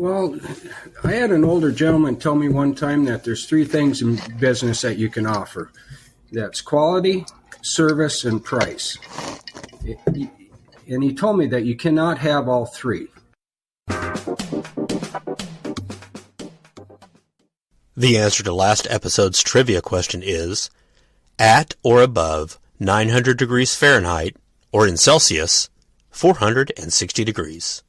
Well, I had an older gentleman tell me one time that there's three things in business that you can offer. That's quality, service, and price. And he told me that you cannot have all three. The answer to last episode's trivia question is, at or above 900 degrees Fahrenheit, or in Celsius, 460 degrees.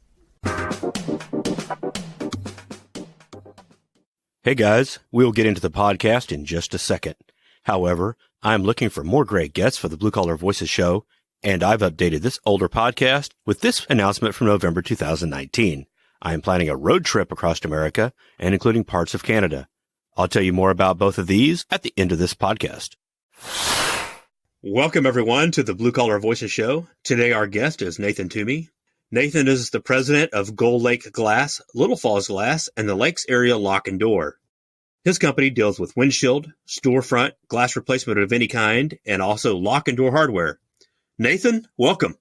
Hey guys, we'll get into the podcast in just a second. However, I'm looking for more great guests for the Blue Collar Voices show, and I've updated this older podcast with this announcement from November 2019. I am planning a road trip across America and including parts of Canada. I'll tell you more about both of these at the end of this podcast. Welcome everyone to the Blue Collar Voices show. Today our guest is Nathan Tuomi. Nathan is the president of Gull Lake Glass, Little Falls Glass, and the Lakes Area Lock and Door. His company deals with windshield, storefront, glass replacement of any kind, and also lock and door hardware. Nathan, welcome.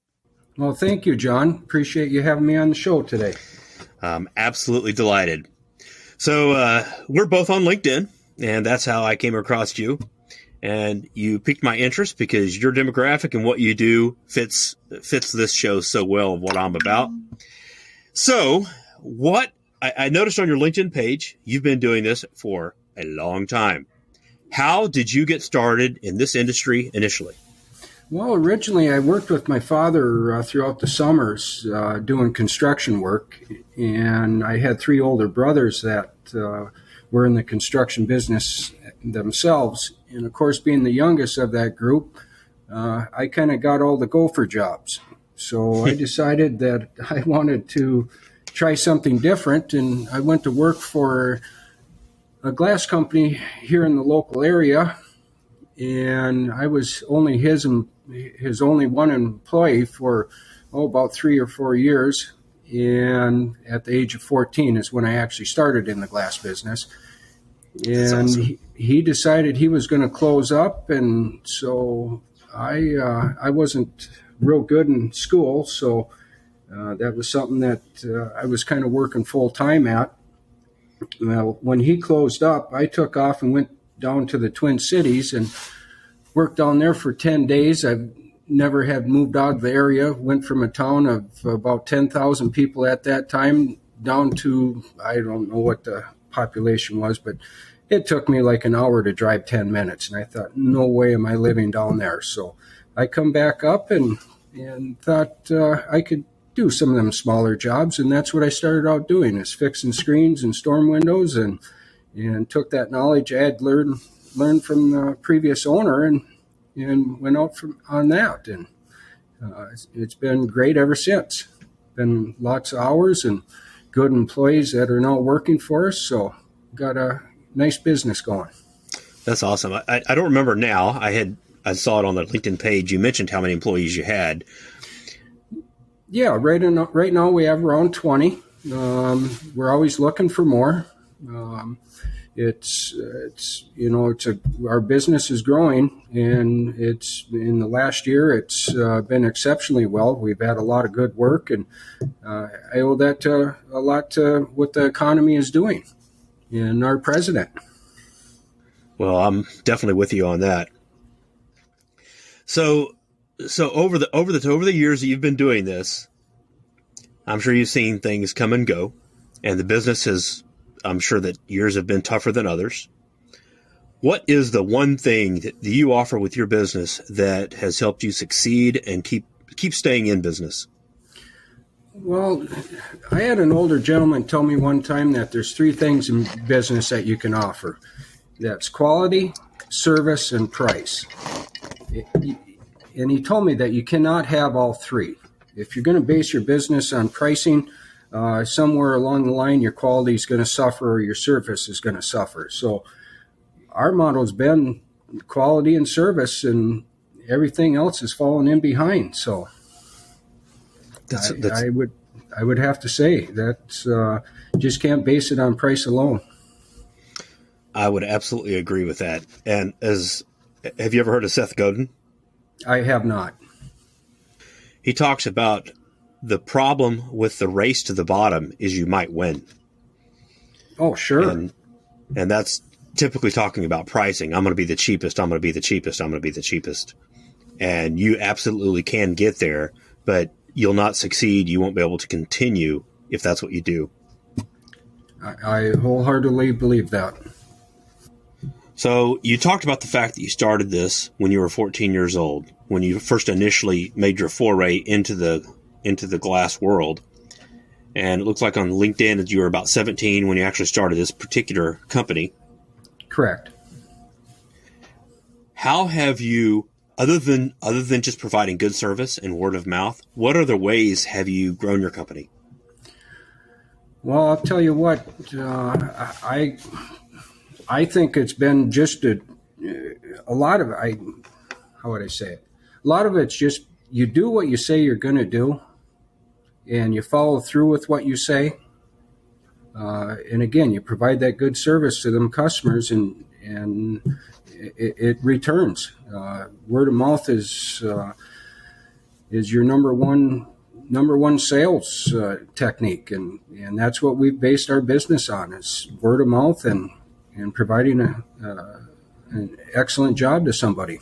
Well, thank you, John. Appreciate you having me on the show today. I'm absolutely delighted. So we're both on LinkedIn, and that's how I came across you. And you piqued my interest because your demographic and what you do fits this show so well of what I'm about. So what I noticed on your LinkedIn page, you've been doing this for a long time. How did you get started in this industry initially? Well, originally I worked with my father throughout the summers doing construction work, and I had three older brothers that were in the construction business themselves. And of course, being the youngest of that group, I kind of got all the gopher jobs. So I decided that I wanted to try something different, and I went to work for a glass company here in the local area, and I was only his only one employee for about 3 or 4 years. And at the age of 14 is when I actually started in the glass business. And awesome. He decided he was going to close up, and so I wasn't real good in school, so that was something that I was kind of working full time at. Well, when he closed up, I took off and went down to the Twin Cities and worked down there for 10 days. I've never had moved out of the area. Went from a town of about 10,000 people at that time down to, I don't know what the population was, but it took me like an hour to drive 10 minutes. And I thought, no way am I living down there. So I come back up and thought I could do some of them smaller jobs. And that's what I started out doing, is fixing screens and storm windows, and took that knowledge I had learned from the previous owner and went out on that. And it's been great ever since. Been lots of hours and good employees that are now working for us. So got a nice business going. That's awesome. I don't remember now. I saw it on the LinkedIn page. You mentioned how many employees you had. Yeah, right now we have around 20. We're always looking for more. Our business is growing, and it's in the last year it's been exceptionally well. We've had a lot of good work, and I owe that a lot to what the economy is doing and our president. Well, I'm definitely with you on that. So over the years that you've been doing this, I'm sure you've seen things come and go, and the business has. I'm sure that years have been tougher than others. What is the one thing that you offer with your business that has helped you succeed and keep staying in business? Well, I had an older gentleman tell me one time that there's three things in business that you can offer. That's quality, service, and price. And he told me that you cannot have all three. If you're going to base your business on pricing, somewhere along the line, your quality is going to suffer or your service is going to suffer. So our motto has been quality and service, and everything else is falling in behind. So I would have to say that just can't base it on price alone. I would absolutely agree with that. And have you ever heard of Seth Godin? I have not. He talks about the problem with the race to the bottom is you might win. Oh, sure. And that's typically talking about pricing. I'm going to be the cheapest. I'm going to be the cheapest. I'm going to be the cheapest. And you absolutely can get there, but you'll not succeed. You won't be able to continue if that's what you do. I wholeheartedly believe that. So you talked about the fact that you started this when you were 14 years old, when you first initially made your foray into the glass world. And it looks like on LinkedIn that you were about 17 when you actually started this particular company. Correct. How have you, other than just providing good service and word of mouth, what other ways have you grown your company? Well, I'll tell you what, I think it's been just a lot of how would I say it? A lot of it's just you do what you say you're going to do, and you follow through with what you say. And again, you provide that good service to them customers, and it returns. Word of mouth is your number one sales technique, and that's what we've based our business on, is word of mouth and providing an excellent job to somebody.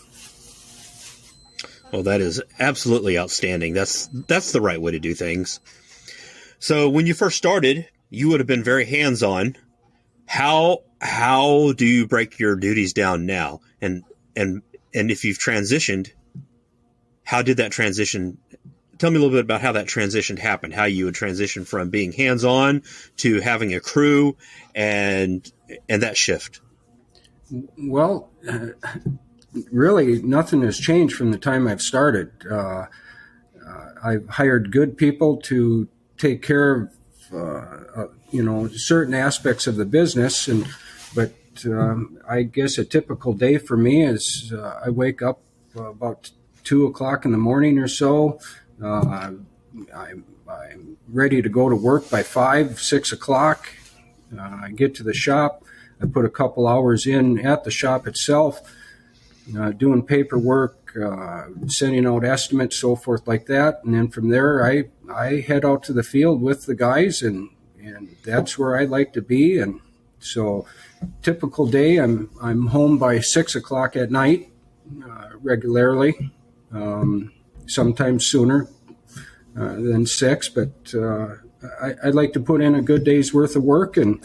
Well, that is absolutely outstanding. That's the right way to do things. So when you first started, you would have been very hands-on. How do you break your duties down now? And if you've transitioned, how did that transition? Tell me a little bit about how that transition happened, how you would transition from being hands-on to having a crew and that shift. Well, really, nothing has changed from the time I've started. I've hired good people to take care of, certain aspects of the business, but I guess a typical day for me is I wake up about 2:00 in the morning or so. I'm ready to go to work by 5, 6 o'clock. I get to the shop. I put a couple hours in at the shop itself, doing paperwork, sending out estimates, so forth like that. And then from there, I head out to the field with the guys, and that's where I like to be. And so typical day, I'm home by 6 o'clock at night, regularly, sometimes sooner than 6, but I'd like to put in a good day's worth of work, and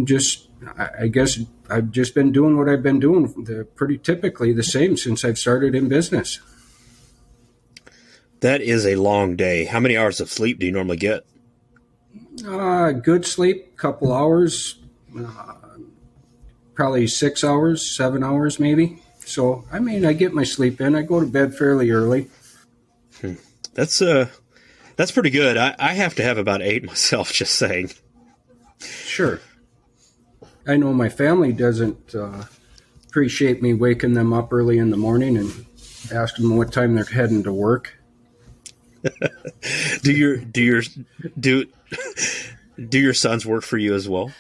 just, I guess I've just been doing what I've been doing, pretty typically the same since I've started in business. That is a long day. How many hours of sleep do you normally get? Good sleep, couple hours, probably 6 hours, 7 hours maybe. So, I mean, I get my sleep in. I go to bed fairly early. That's pretty good. I have to have about 8 myself, just saying. Sure. I know my family doesn't appreciate me waking them up early in the morning and asking them what time they're heading to work. Do your sons work for you as well?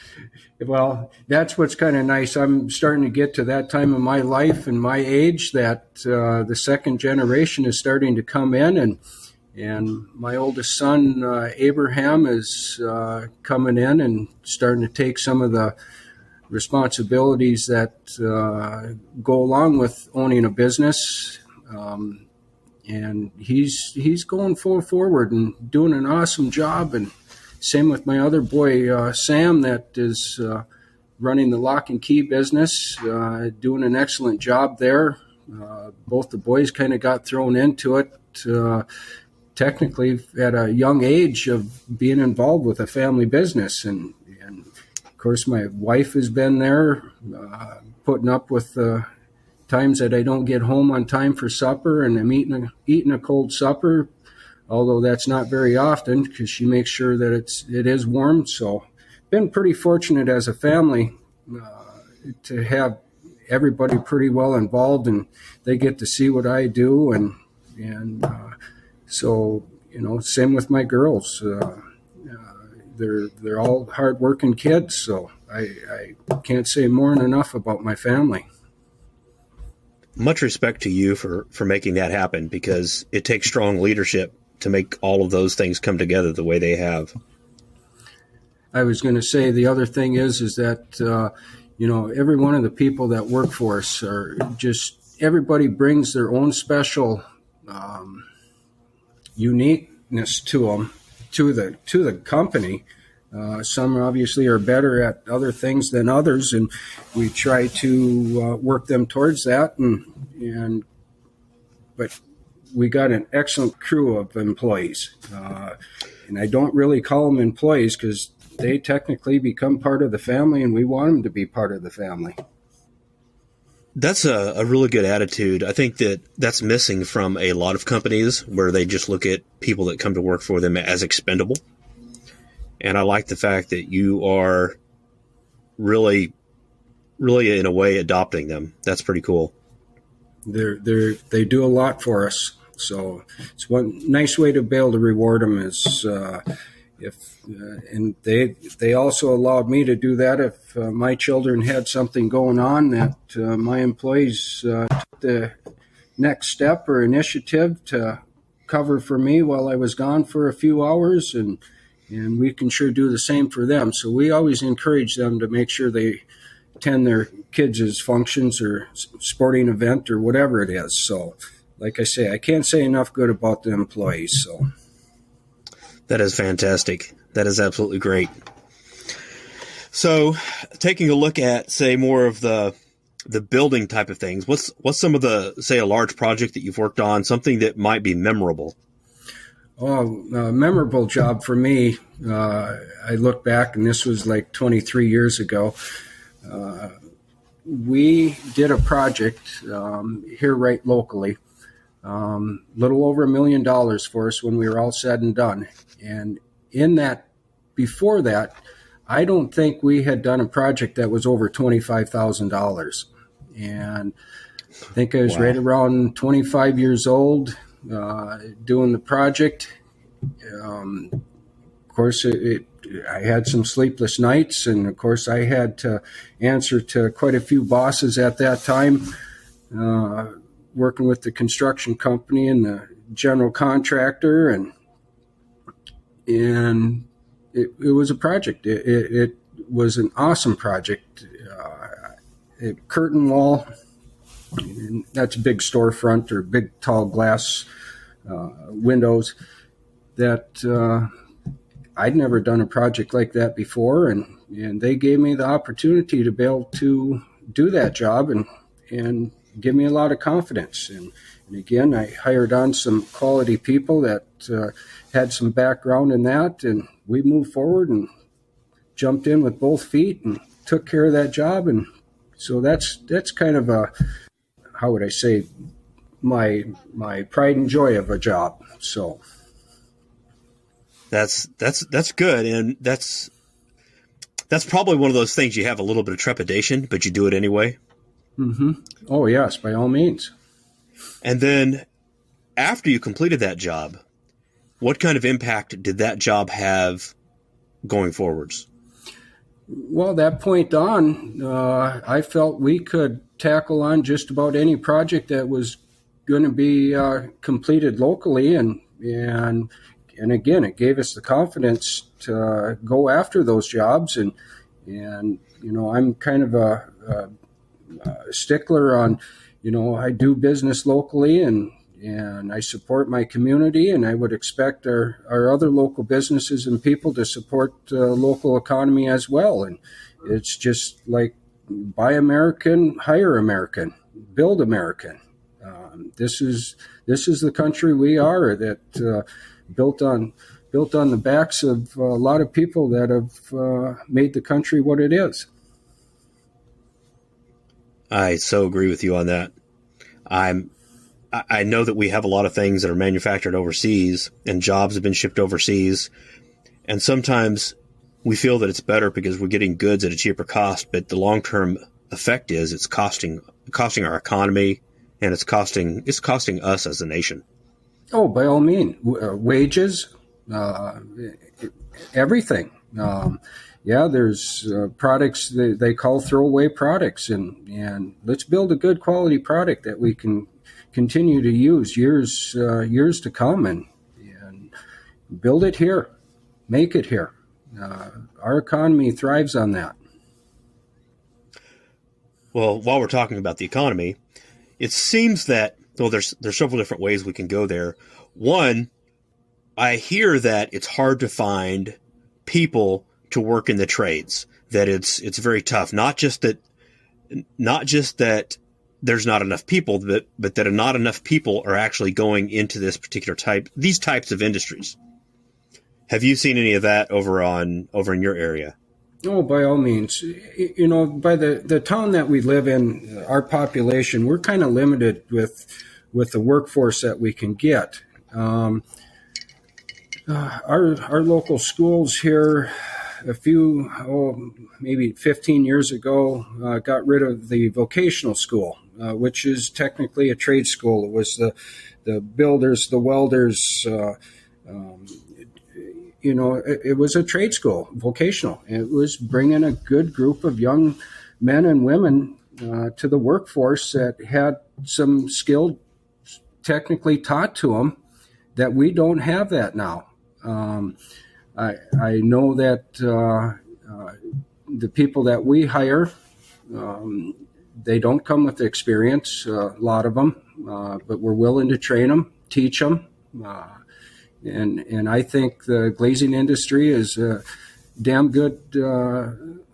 Well, that's what's kind of nice. I'm starting to get to that time of my life and my age that the second generation is starting to come in, and my oldest son, Abraham, is coming in and starting to take some of the responsibilities that go along with owning a business. And he's going full forward and doing an awesome job. And same with my other boy, Sam, that is running the lock and key business, doing an excellent job there. Both the boys kind of got thrown into it technically at a young age of being involved with a family business. And of course, my wife has been there putting up with times that I don't get home on time for supper, and I'm eating a cold supper, although that's not very often because she makes sure that it is warm. So been pretty fortunate as a family to have everybody pretty well involved, and they get to see what I do, and so same with my girls. They're all hardworking kids, so I can't say more than enough about my family. Much respect to you for making that happen, because it takes strong leadership to make all of those things come together the way they have. I was going to say the other thing is that every one of the people that work for us are just, everybody brings their own special uniqueness to them, to the company. Some obviously are better at other things than others, and we try to work them towards that. But we got an excellent crew of employees, and I don't really call them employees because they technically become part of the family, and we want them to be part of the family. That's a really good attitude. I think that's missing from a lot of companies where they just look at people that come to work for them as expendable. And I like the fact that you are really, really in a way adopting them. That's pretty cool. They do a lot for us. So it's one nice way to be able to reward them is and they also allowed me to do that if my children had something going on that my employees took the next step or initiative to cover for me while I was gone for a few hours, and we can sure do the same for them. So we always encourage them to make sure they attend their kids' functions or sporting event or whatever it is. So like I say, I can't say enough good about the employees. So that is fantastic. That is absolutely great. So taking a look at, say, more of the building type of things, what's some of say, a large project that you've worked on, something that might be memorable? A memorable job for me, I look back, and this was like 23 years ago. We did a project here right locally, little over $1 million for us when we were all said and done. And in that, before that, I don't think we had done a project that was over $25,000. And I think I was right around 25 years old doing the project. Of course, I had some sleepless nights, and of course, I had to answer to quite a few bosses at that time, working with the construction company and the general contractor, and it was a project. It was an awesome project. A curtain wall, that's a big storefront or big tall glass windows that I'd never done a project like that before, and they gave me the opportunity to be able to do that job and give me a lot of confidence. And again, I hired on some quality people that had some background in that, and we moved forward and jumped in with both feet and took care of that job. And so that's kind of how would I say, my pride and joy of a job. So that's good, and that's probably one of those things you have a little bit of trepidation, but you do it anyway. Mm-hmm. Oh yes, by all means. And then after you completed that job, what kind of impact did that job have going forwards? Well, that point on, I felt we could tackle on just about any project that was going to be completed locally, and again, it gave us the confidence to go after those jobs, and I'm kind of a stickler on, I do business locally, and I support my community, and I would expect our other local businesses and people to support the local economy as well. And it's just like, buy American, hire American, build American. This is the country we are, that built on the backs of a lot of people that have made the country what it is. I so agree with you on that. I know that we have a lot of things that are manufactured overseas, and jobs have been shipped overseas. And sometimes we feel that it's better because we're getting goods at a cheaper cost, but the long-term effect is it's costing our economy, and it's costing us as a nation. Oh, by all means, wages, everything. There's products they call throwaway products, and let's build a good quality product that we can continue to use years to come, and build it here, make it here. Our economy thrives on that. Well, while we're talking about the economy, it seems that, well, there's several different ways we can go there. One, I hear that it's hard to find people to work in the trades, that it's very tough. Not just that there's not enough people, but that not enough people are actually going into these types of industries. Have you seen any of that over in your area? Oh, by all means. By the town that we live in, our population, we're kind of limited with the workforce that we can get. Our local schools here, maybe 15 years ago, got rid of the vocational school, which is technically a trade school. It was the builders, the welders. It was a trade school, vocational. It was bringing a good group of young men and women to the workforce that had some skill technically taught to them that we don't have that now. I know that the people that we hire, they don't come with experience, a lot of them, but we're willing to train them, teach them. And I think the glazing industry is a damn good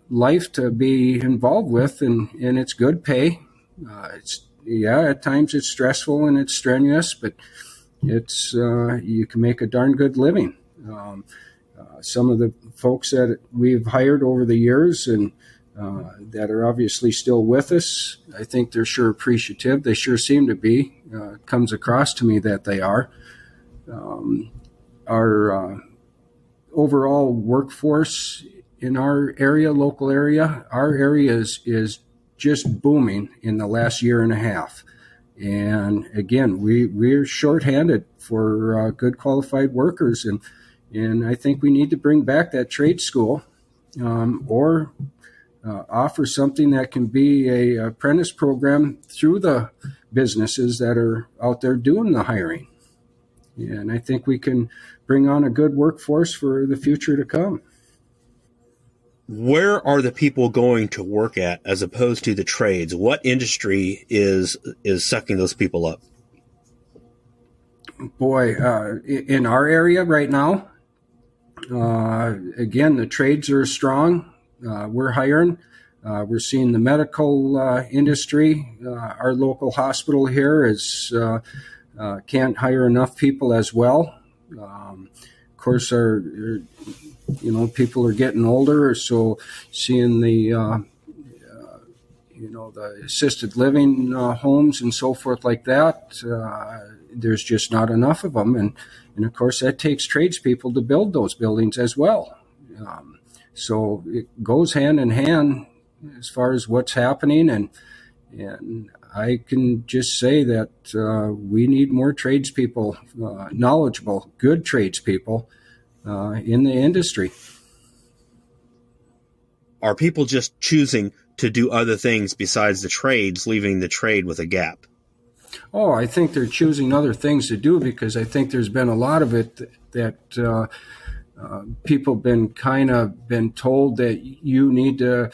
life to be involved with, and it's good pay. At times it's stressful and it's strenuous, but it's you can make a darn good living. Some of the folks that we've hired over the years and that are obviously still with us, I think they're sure appreciative. They sure seem to be. Comes across to me that they are. Our overall workforce in our area, local area, our area is just booming in the last year and a half. And again, we're shorthanded for good qualified workers, and I think we need to bring back that trade school, or offer something that can be a apprentice program through the businesses that are out there doing the hiring. And I think we can bring on a good workforce for the future to come. Where are the people going to work at as opposed to the trades? What industry is sucking those people up? Boy, in our area right now, again, the trades are strong. We're hiring. We're seeing the medical industry. Our local hospital here can't hire enough people as well. Of course, people are getting older, so seeing the assisted living homes and so forth like that, there's just not enough of them, and of course that takes tradespeople to build those buildings as well. So it goes hand in hand as far as what's happening, and I can just say that we need more tradespeople, knowledgeable, good tradespeople in the industry. Are people just choosing to do other things besides the trades, leaving the trade with a gap? Oh, I think they're choosing other things to do because I think there's been a lot of it that people been told that you need to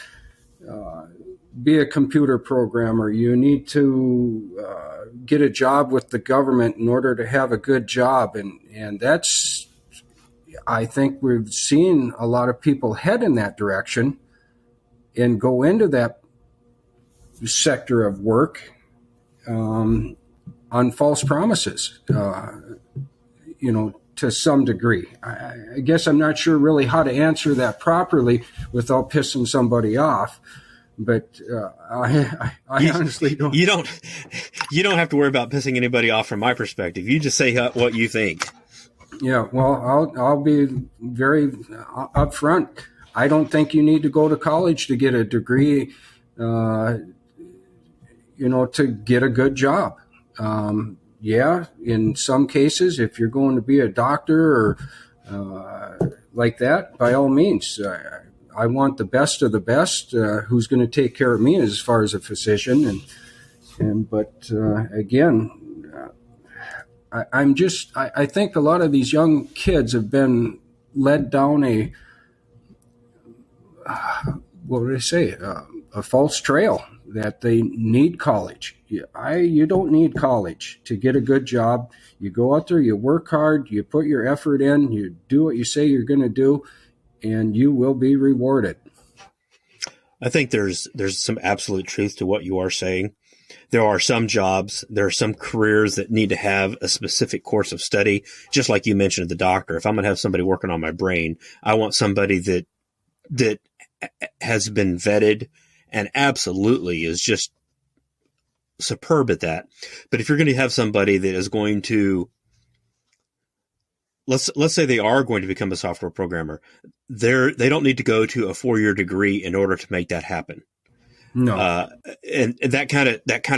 be a computer programmer, you need to get a job with the government in order to have a good job, and that's, I think we've seen a lot of people head in that direction and go into that sector of work on false promises, to some degree. I guess I'm not sure really how to answer that properly without pissing somebody off. But I honestly don't. You don't have to worry about pissing anybody off from my perspective. You just say what you think. Yeah, well, I'll be very upfront. I don't think you need to go to college to get a degree, to get a good job. In some cases, if you're going to be a doctor or like that, by all means. I want the best of the best who's going to take care of me as far as a physician. But I think a lot of these young kids have been led down a what would I say? A false trail that they need college. You don't need college to get a good job. You go out there, you work hard, you put your effort in, you do what you say you're going to do, and you will be rewarded. I think there's some absolute truth to what you are saying. There are some jobs, there are some careers that need to have a specific course of study. Just like you mentioned, the doctor. If I'm going to have somebody working on my brain, I want somebody that has been vetted and absolutely is just superb at that. But if you're going to have somebody that is going to, let's say they are going to become a software programmer, they don't need to go to a 4-year degree in order to make that happen. No. And that kind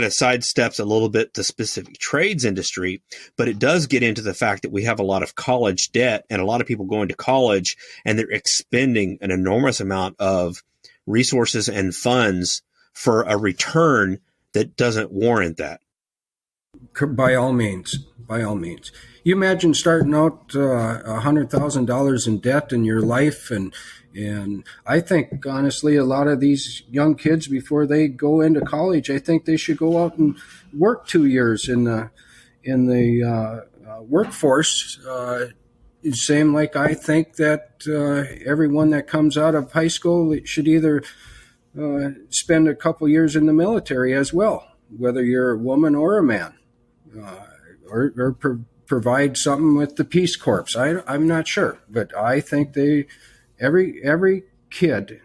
of sidesteps a little bit the specific trades industry, but it does get into the fact that we have a lot of college debt and a lot of people going to college and they're expending an enormous amount of resources and funds for a return that doesn't warrant that. By all means. You imagine starting out $100,000 in debt in your life, and I think honestly, a lot of these young kids before they go into college, I think they should go out and work 2 years in the workforce. Same like I think that everyone that comes out of high school should either spend a couple years in the military as well, whether you're a woman or a man, or provide something with the Peace Corps. I'm not sure, but I think every kid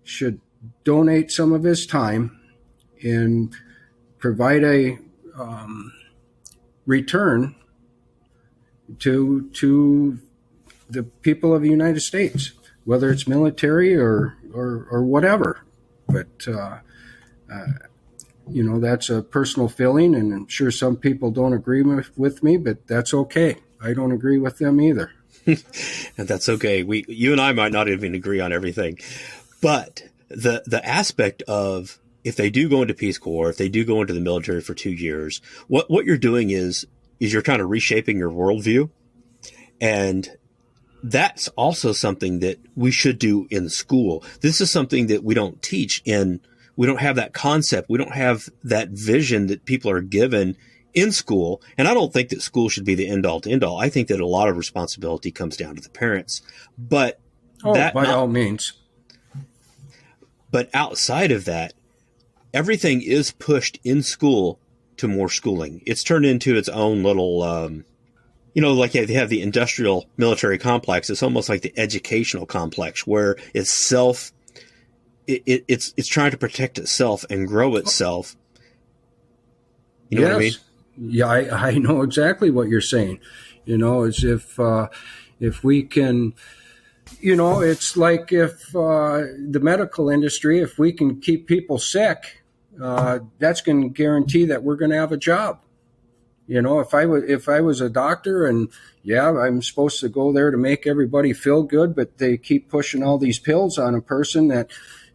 should donate some of his time and provide a return to the people of the United States, whether it's military or whatever. But that's a personal feeling, and I'm sure some people don't agree with me, but that's okay. I don't agree with them either. And that's okay. You and I might not even agree on everything, but the aspect of if they do go into Peace Corps, if they do go into the military for 2 years, what you're doing is you're kind of reshaping your worldview. And that's also something that we should do in school. This is something that we don't teach we don't have that concept. We don't have that vision that people are given in school. And I don't think that school should be the end all to end all. I think that a lot of responsibility comes down to the parents, but all means. But outside of that, everything is pushed in school to more schooling. It's turned into its own little, like they have the industrial military complex. It's almost like the educational complex where it's it's trying to protect itself and grow itself. You know what I mean? Yeah, I know exactly what you're saying. As if we can, it's like if the medical industry, if we can keep people sick, that's going to guarantee that we're going to have a job. If I was a doctor and I'm supposed to go there to make everybody feel good, but they keep pushing all these pills on a person that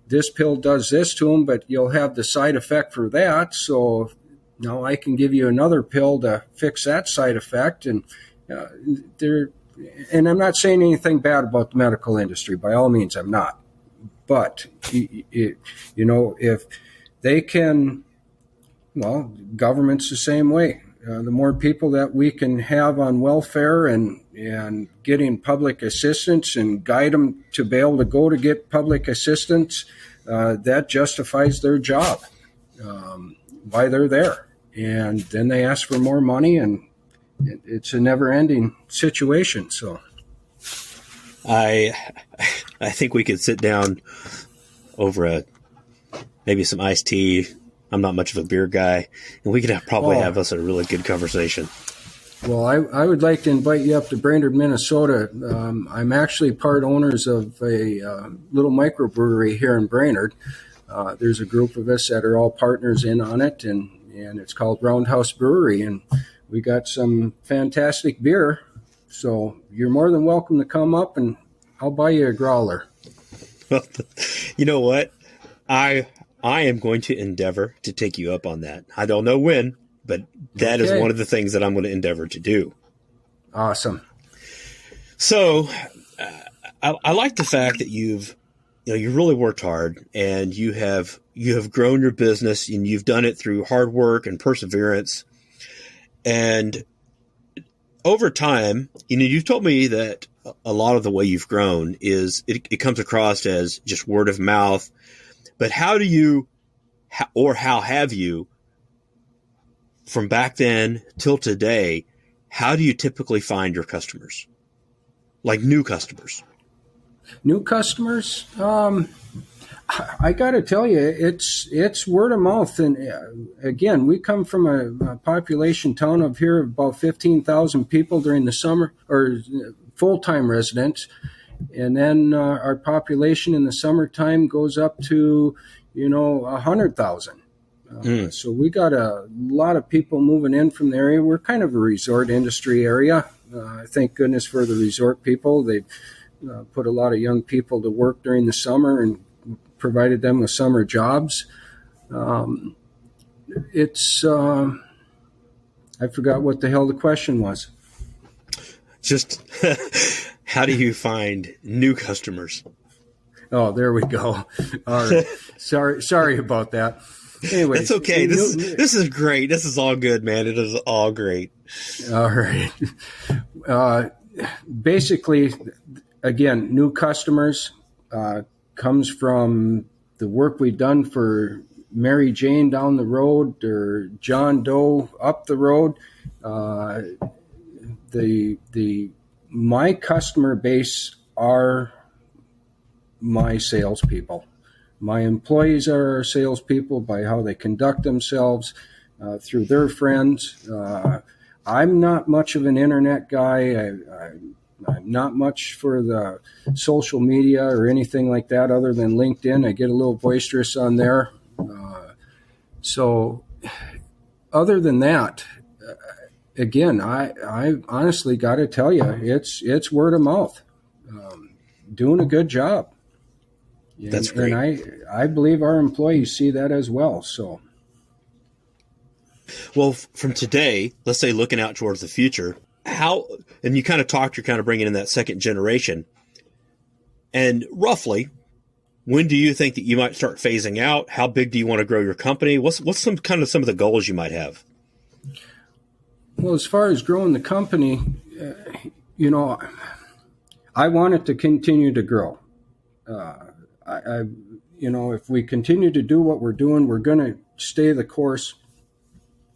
this pill does this to them, but you'll have the side effect for that. So now I can give you another pill to fix that side effect. And and I'm not saying anything bad about the medical industry. By all means, I'm not. But, if they can, government's the same way. The more people that we can have on welfare and getting public assistance and guide them to be able to go to get public assistance, that justifies their job, why they're there. And then they ask for more money, and it's a never-ending situation. So I think we could sit down over maybe some iced tea. I'm not much of a beer guy, and we could probably have us a really good conversation. Well, I would like to invite you up to Brainerd, Minnesota. I'm actually part owners of a little microbrewery here in Brainerd. There's a group of us that are all partners in on it, and it's called Roundhouse Brewery, and we got some fantastic beer. So you're more than welcome to come up, and I'll buy you a growler. Well, you know what? I am going to endeavor to take you up on that. I don't know when, but that is one of the things that I'm going to endeavor to do. Awesome. So I like the fact that you've you really worked hard, and you have grown your business, and you've done it through hard work and perseverance. And over time, you've told me that a lot of the way you've grown is it comes across as just word of mouth. But how do you, or how have you, from back then till today, how do you typically find your customers? Like new customers? New customers? I got to tell you, it's word of mouth. And again, we come from a population town of here of about 15,000 people during the summer, or full-time residents. And then our population in the summertime goes up to, 100,000. So we got a lot of people moving in from the area. We're kind of a resort industry area. Thank goodness for the resort people. They put a lot of young people to work during the summer and provided them with summer jobs. I forgot what the hell the question was. Just how do you find new customers? Oh, there we go. All right. Sorry about that. Anyway, that's okay. This is great. This is all good, man. It is all great. All right. Basically, again, new customers comes from the work we've done for Mary Jane down the road or John Doe up the road. My customer base are my salespeople. My employees are our salespeople by how they conduct themselves through their friends. I'm not much of an internet guy. I'm not much for the social media or anything like that other than LinkedIn. I get a little boisterous on there. So other than that, again, I honestly got to tell you, it's word of mouth. Doing a good job. That's great. And I believe our employees see that as well. So, well, from today, let's say looking out towards the future, and you kind of talked, you're kind of bringing in that second generation. And roughly, when do you think that you might start phasing out? How big do you want to grow your company? What's some of the goals you might have? Well, as far as growing the company, I want it to continue to grow. If we continue to do what we're doing, we're going to stay the course.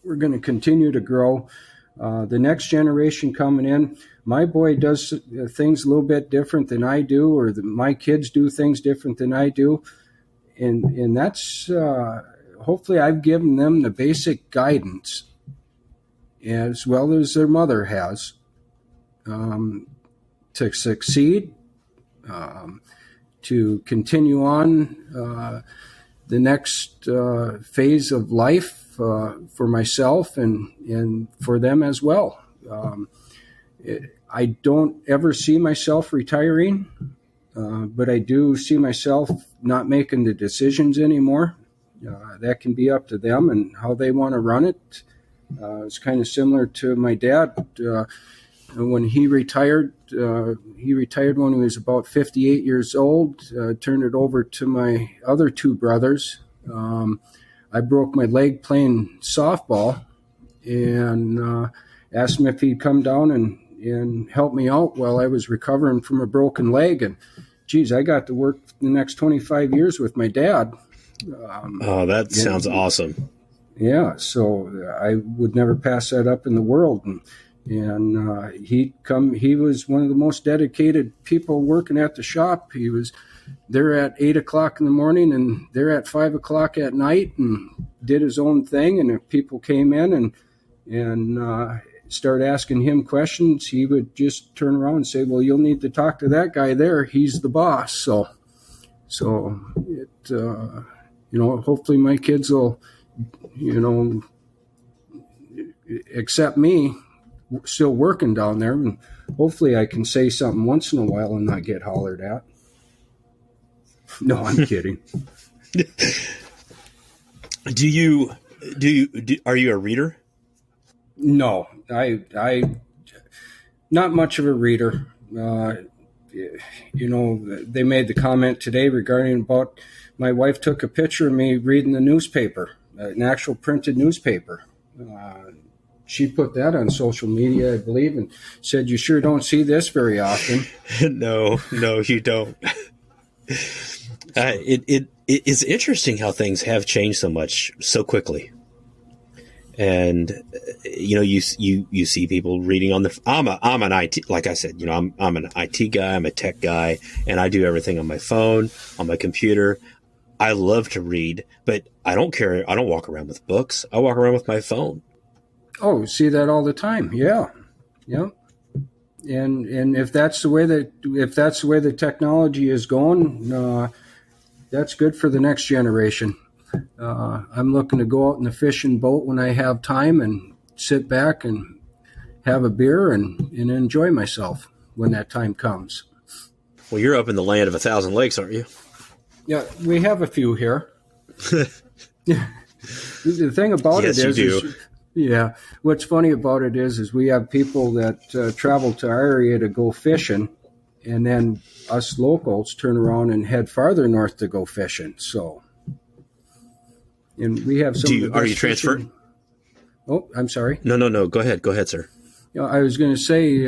We're going to continue to grow. The next generation coming in, my boy does things a little bit different than I do, or my kids do things different than I do. And that's, hopefully I've given them the basic guidance as well as their mother has, to succeed, to continue on the next phase of life for myself and for them as well. I don't ever see myself retiring, but I do see myself not making the decisions anymore. That can be up to them and how they want to run it. It's kind of similar to my dad. When he retired when he was about 58 years old, turned it over to my other two brothers. I broke my leg playing softball and asked him if he'd come down and help me out while I was recovering from a broken leg. And geez, I got to work the next 25 years with my dad. That sounds awesome. Yeah, so I would never pass that up in the world. And he was one of the most dedicated people working at the shop. He was there at 8 o'clock in the morning and there at 5 o'clock at night and did his own thing. And if people came in and started asking him questions, he would just turn around and say, well, you'll need to talk to that guy there. He's the boss. So it, hopefully my kids will, accept me still working down there, and hopefully I can say something once in a while and not get hollered at. No, I'm kidding. Are you a reader? No, I not much of a reader. they made the comment today regarding about my wife took a picture of me reading the newspaper, an actual printed newspaper. She put that on social media, I believe, and said, "You sure don't see this very often." No, you don't. It is interesting how things have changed so much so quickly. And you see people reading on the. I'm an IT, like I said, I'm an IT guy. I'm a tech guy, and I do everything on my phone, on my computer. I love to read, but I don't care. I don't walk around with books. I walk around with my phone. Oh, see that all the time. Yeah. And if that's the way the technology is going, that's good for the next generation. I'm looking to go out in the fishing boat when I have time and sit back and have a beer and enjoy myself when that time comes. Well, you're up in the land of 1,000 lakes, aren't you? Yeah, we have a few here. The thing about yes, it is, you do. Yeah. What's funny about it is we have people that travel to our area to go fishing, and then us locals turn around and head farther north to go fishing. So, and we have some. Are you transferred? Oh, I'm sorry. No. Go ahead, sir. I was going to say.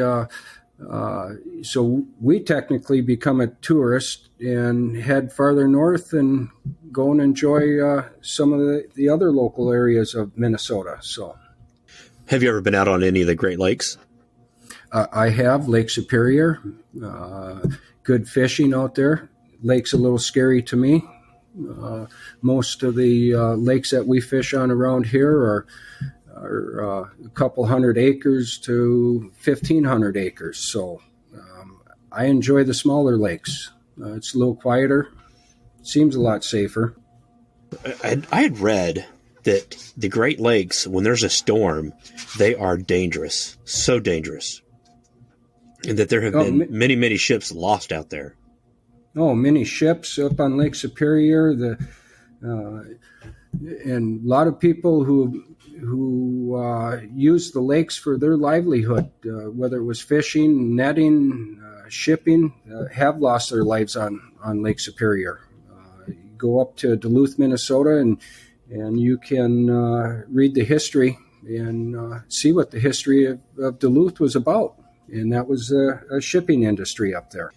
So we technically become a tourist and head farther north and go and enjoy some of the other local areas of Minnesota. So, have you ever been out on any of the Great Lakes? I have. Lake Superior, good fishing out there. Lake's a little scary to me. Most of the lakes that we fish on around here are a couple hundred acres to 1,500 acres. So I enjoy the smaller lakes. It's a little quieter. Seems a lot safer. I had read that the Great Lakes, when there's a storm, they are dangerous, so dangerous, and that there have been many, many ships lost out there. Oh, many ships up on Lake Superior. And a lot of people who use the lakes for their livelihood, whether it was fishing, netting, shipping, have lost their lives on Lake Superior. You go up to Duluth, Minnesota, and you can read the history and see what the history of Duluth was about, and that was a shipping industry up there.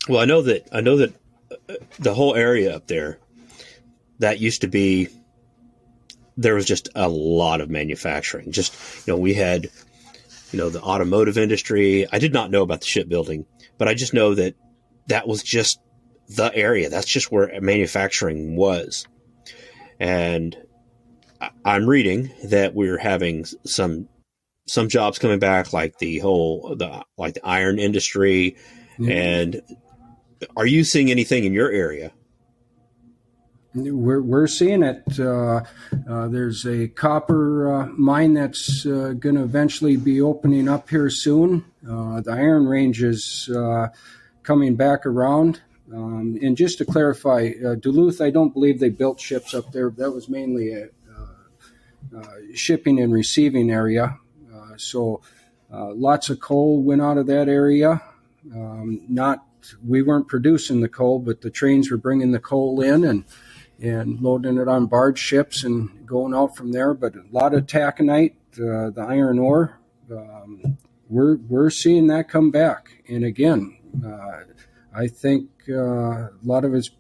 Well, I know that the whole area up there, that used to be, there was just a lot of manufacturing. Just, we had, the automotive industry. I did not know about the shipbuilding, but I just know that was just the area. That's just where manufacturing was. And I'm reading that we're having some jobs coming back, like the iron industry. Mm-hmm. And are you seeing anything in your area? We're seeing it. There's a copper mine that's going to eventually be opening up here soon. The Iron Range is coming back around. And just to clarify, Duluth, I don't believe they built ships up there. That was mainly a shipping and receiving area. So lots of coal went out of that area. We weren't producing the coal, but the trains were bringing the coal in and loading it on barge ships and going out from there. But a lot of taconite, the iron ore, we're seeing that come back. And again, I think a lot of it's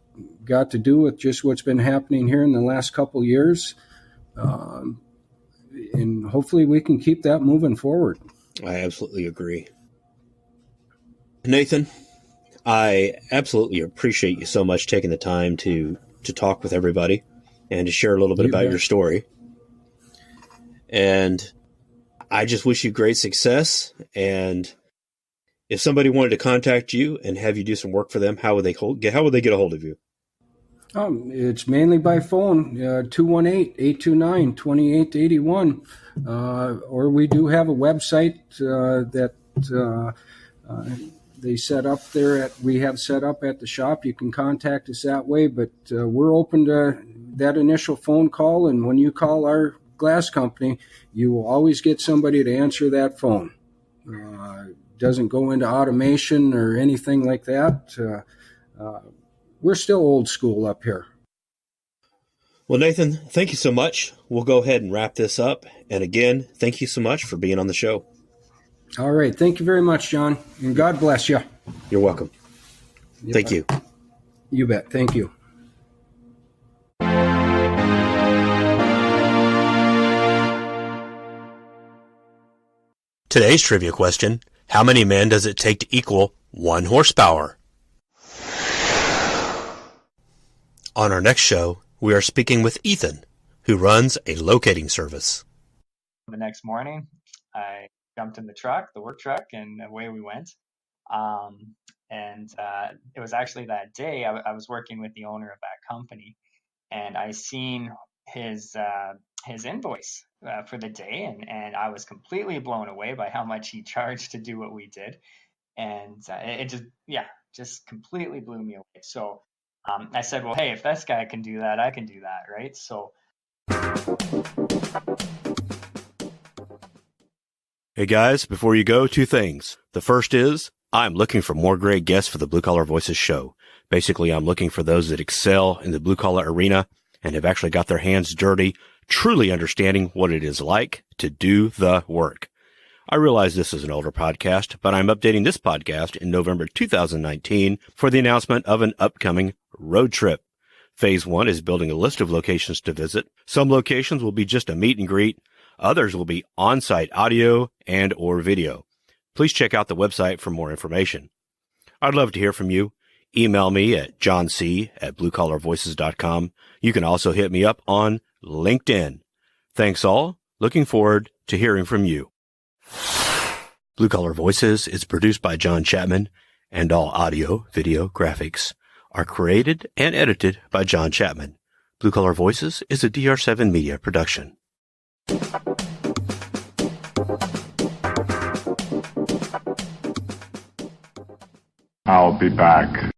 got to do with just what's been happening here in the last couple years. And hopefully we can keep that moving forward. I absolutely agree. Nathan, I absolutely appreciate you so much taking the time to talk with everybody and to share a little bit about your story. And I just wish you great success. And if somebody wanted to contact you and have you do some work for them, how would they get a hold of you? It's mainly by phone, 218-829-2881. Or we do have a website that they set up there we have set up at the shop. You can contact us that way, but we're open to that initial phone call. And when you call our glass company, you will always get somebody to answer that phone. doesn't go into automation or anything like that. We're still old school up here. Well, Nathan, thank you so much. We'll go ahead and wrap this up. And again, thank you so much for being on the show. All right. Thank you very much, John. And God bless you. You're welcome. Thank you. You bet. Thank you. Today's trivia question: how many men does it take to equal 1 horsepower? On our next show, we are speaking with Ethan, who runs a locating service. The next morning, I jumped in the work truck, and away we went. It was actually that day I was working with the owner of that company, and I seen his invoice for the day, and I was completely blown away by how much he charged to do what we did, and it just completely blew me away. So I said, well, hey, if this guy can do that, I can do that, right? So. Hey guys, before you go, 2 things. The first is, I'm looking for more great guests for the Blue Collar Voices show. Basically, I'm looking for those that excel in the blue collar arena and have actually got their hands dirty, truly understanding what it is like to do the work. I realize this is an older podcast, but I'm updating this podcast in November 2019 for the announcement of an upcoming road trip. Phase 1 is building a list of locations to visit. Some locations will be just a meet and greet. Others will be on-site audio and or video. Please check out the website for more information. I'd love to hear from you. Email me at johnc@bluecollarvoices.com. You can also hit me up on LinkedIn. Thanks all. Looking forward to hearing from you. Blue Collar Voices is produced by John Chapman, and all audio, video, graphics are created and edited by John Chapman. Blue Collar Voices is a DR7 Media production. I'll be back.